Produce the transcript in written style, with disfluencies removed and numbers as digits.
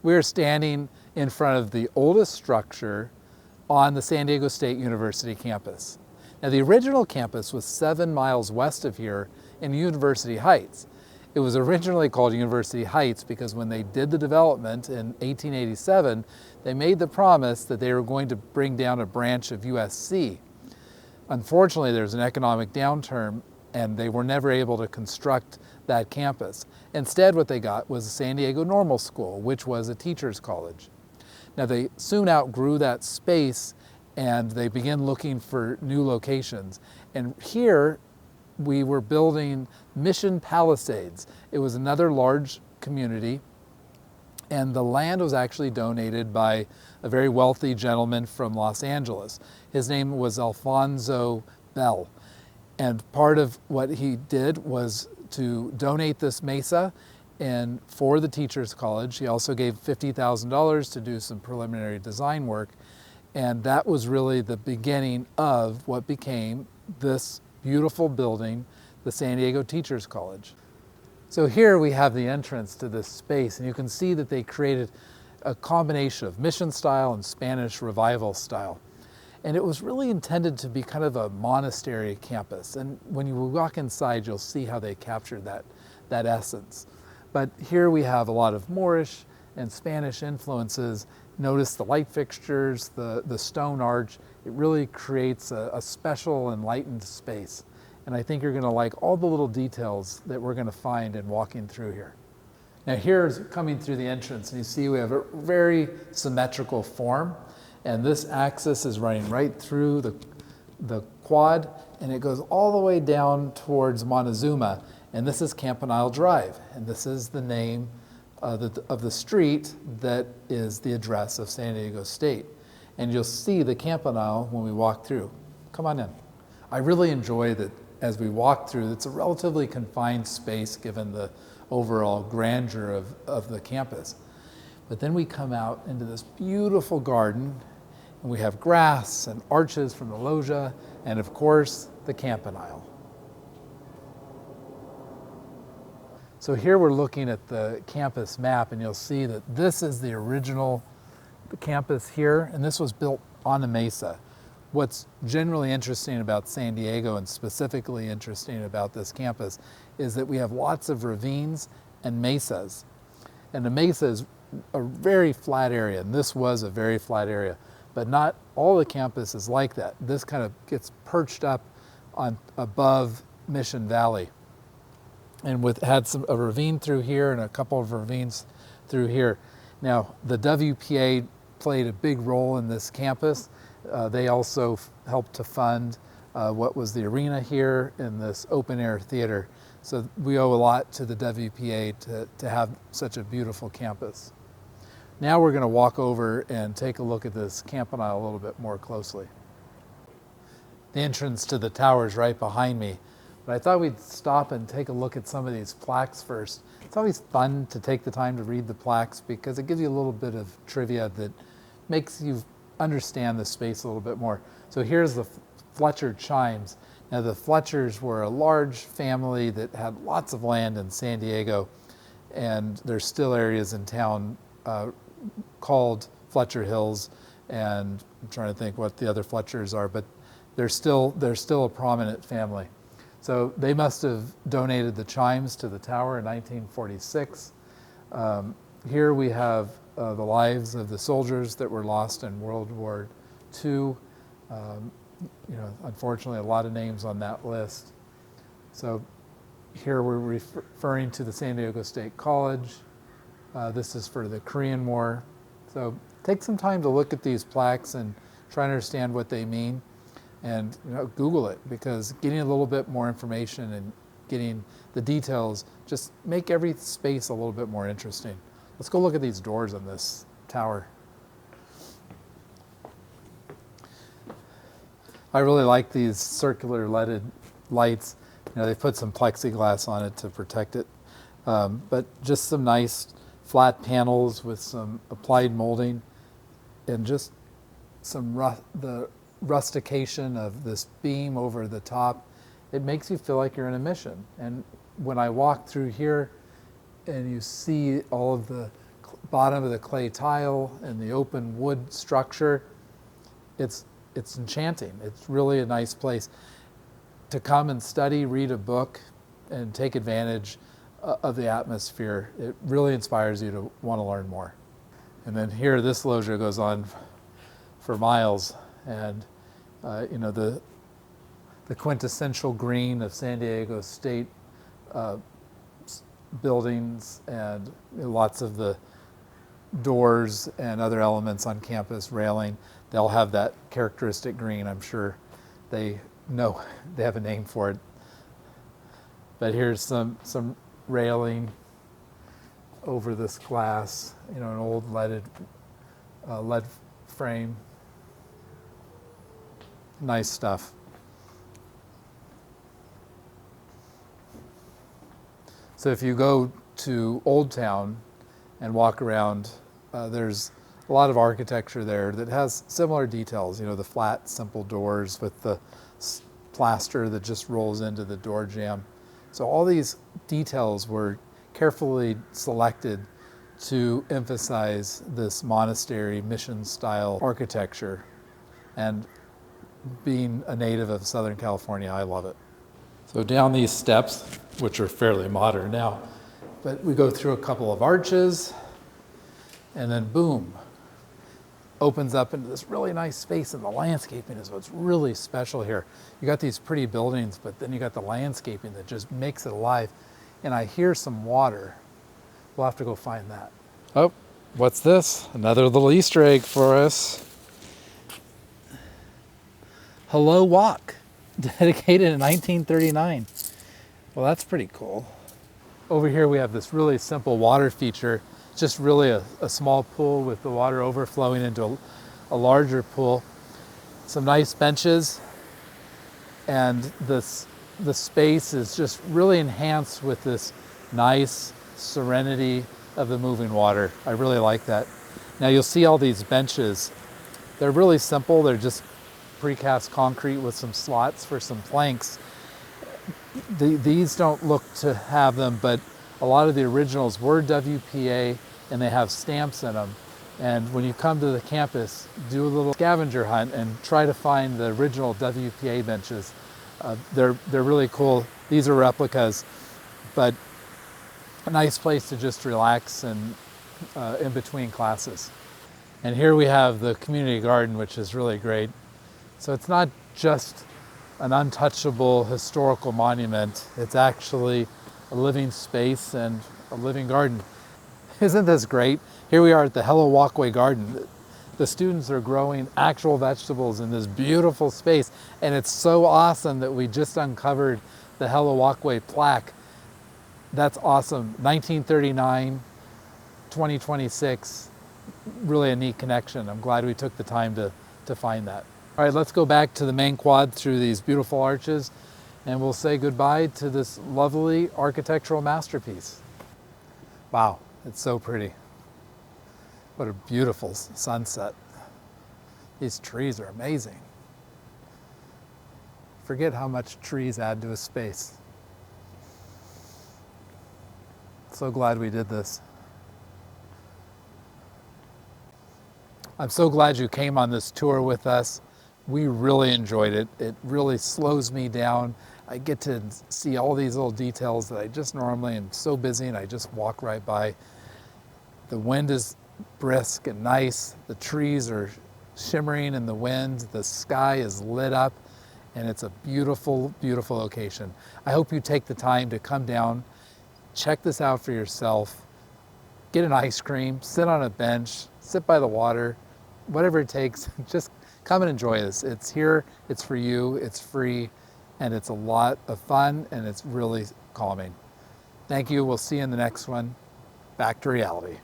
We're standing in front of the oldest structure on the San Diego State University campus. Now, the original campus was 7 miles west of here in University Heights. It was originally called University Heights because when they did the development in 1887, they made the promise that they were going to bring down a branch of USC. Unfortunately, there was an economic downturn and they were never able to construct that campus. Instead, what they got was the San Diego Normal School, which was a teacher's college. Now, they soon outgrew that space and they began looking for new locations. And here we were building Mission Palisades. It was another large community, and the land was actually donated by a very wealthy gentleman from Los Angeles. His name was Alfonso Bell. And part of what he did was to donate this mesa and for the Teachers College. He also gave $50,000 to do some preliminary design work. And that was really the beginning of what became this beautiful building, the San Diego Teachers College. So here we have the entrance to this space, and you can see that they created a combination of mission style and Spanish revival style. And it was really intended to be kind of a monastery campus. And when you walk inside, you'll see how they captured that essence. But here we have a lot of Moorish and Spanish influences. Notice the light fixtures, the stone arch. It really creates a special enlightened space. And I think you're going to like all the little details that we're going to find in walking through here. Now here's coming through the entrance, and you see we have a very symmetrical form. And this axis is running right through the quad, and it goes all the way down towards Montezuma. And this is Campanile Drive, and this is the name of the street that is the address of San Diego State. And you'll see the Campanile when we walk through. Come on in. I really enjoy that as we walk through. It's a relatively confined space given the overall grandeur of the campus. But then we come out into this beautiful garden, and we have grass and arches from the loggia, and of course, the Campanile. So here we're looking at the campus map, and you'll see that this is the original campus here, and this was built on a mesa. What's generally interesting about San Diego, and specifically interesting about this campus, is that we have lots of ravines and mesas. And the mesa is a very flat area, and this was a very flat area. But not all the campus is like that. This kind of gets perched up on above Mission Valley. And had a ravine through here and a couple of ravines through here. Now, the WPA played a big role in this campus. They also helped to fund what was the arena here in this open air theater. So we owe a lot to the WPA to have such a beautiful campus. Now we're going to walk over and take a look at this Campanile a little bit more closely. The entrance to the tower is right behind me, but I thought we'd stop and take a look at some of these plaques first. It's always fun to take the time to read the plaques because it gives you a little bit of trivia that makes you understand the space a little bit more. So here's the Fletcher chimes. Now the Fletchers were a large family that had lots of land in San Diego, and there's still areas in town called Fletcher Hills, and I'm trying to think what the other Fletchers are, but they're still a prominent family. So they must have donated the chimes to the tower in 1946. Here we have the lives of the soldiers that were lost in World War II. Unfortunately, a lot of names on that list. So here we're referring to the San Diego State College. This is for the Korean War. So take some time to look at these plaques and try to understand what they mean. And Google it, because getting a little bit more information and getting the details just make every space a little bit more interesting. Let's go look at these doors on this tower. I really like these circular leaded lights. They put some plexiglass on it to protect it, but just some nice flat panels with some applied molding and just some the rustication of this beam over the top. It makes you feel like you're in a mission. And when I walk through here and you see all of the bottom of the clay tile and the open wood structure, it's enchanting. It's really a nice place to come and study, read a book, and take advantage of the atmosphere. It really inspires you to want to learn more. And then here, this loggia goes on for miles, and you know, the quintessential green of San Diego State buildings, and lots of the doors and other elements on campus, railing, they'll have that characteristic green. I'm sure they know they have a name for it. But here's some railing over this glass, you know, an old lead frame. Nice stuff. So if you go to Old Town and walk around, there's a lot of architecture there that has similar details, you know, the flat, simple doors with the plaster that just rolls into the door jamb. So all these details were carefully selected to emphasize this monastery mission style architecture. And being a native of Southern California, I love it. So down these steps, which are fairly modern now, but we go through a couple of arches, and then boom, opens up into this really nice space, and the landscaping is what's really special here. You got these pretty buildings, but then you got the landscaping that just makes it alive. And I hear some water. We'll have to go find that. Oh, what's this? Another little Easter egg for us. Hello Walk, dedicated in 1939. Well, that's pretty cool. Over here we have this really simple water feature. It's just really a small pool with the water overflowing into a larger pool. Some nice benches, and the space is just really enhanced with this nice serenity of the moving water. I really like that. Now you'll see all these benches. They're really simple. They're just precast concrete with some slots for some planks. These don't look to have them, but a lot of the originals were WPA, and they have stamps in them. And when you come to the campus, do a little scavenger hunt and try to find the original WPA benches. They're really cool. These are replicas, but a nice place to just relax and in between classes. And here we have the community garden, which is really great. So it's not just an untouchable historical monument. It's actually a living space and a living garden. Isn't this great? Here we are at the Hello Walkway Garden. The students are growing actual vegetables in this beautiful space, and it's so awesome that we just uncovered the Hello Walkway plaque. That's awesome. 1939, 2026, really a neat connection. I'm glad we took the time to find that. All right, let's go back to the main quad through these beautiful arches, and we'll say goodbye to this lovely architectural masterpiece. Wow, it's so pretty. What a beautiful sunset. These trees are amazing. Forget how much trees add to a space. So glad we did this. I'm so glad you came on this tour with us. We really enjoyed it. It really slows me down. I get to see all these little details that I just normally am so busy and I just walk right by. The wind is brisk and nice. The trees are shimmering in the wind. The sky is lit up, and it's a beautiful, beautiful location. I hope you take the time to come down, check this out for yourself, get an ice cream, sit on a bench, sit by the water, whatever it takes. Just come and enjoy this. It's here, it's for you, it's free, and it's a lot of fun, and it's really calming. Thank you. We'll see you in the next one. Back to reality.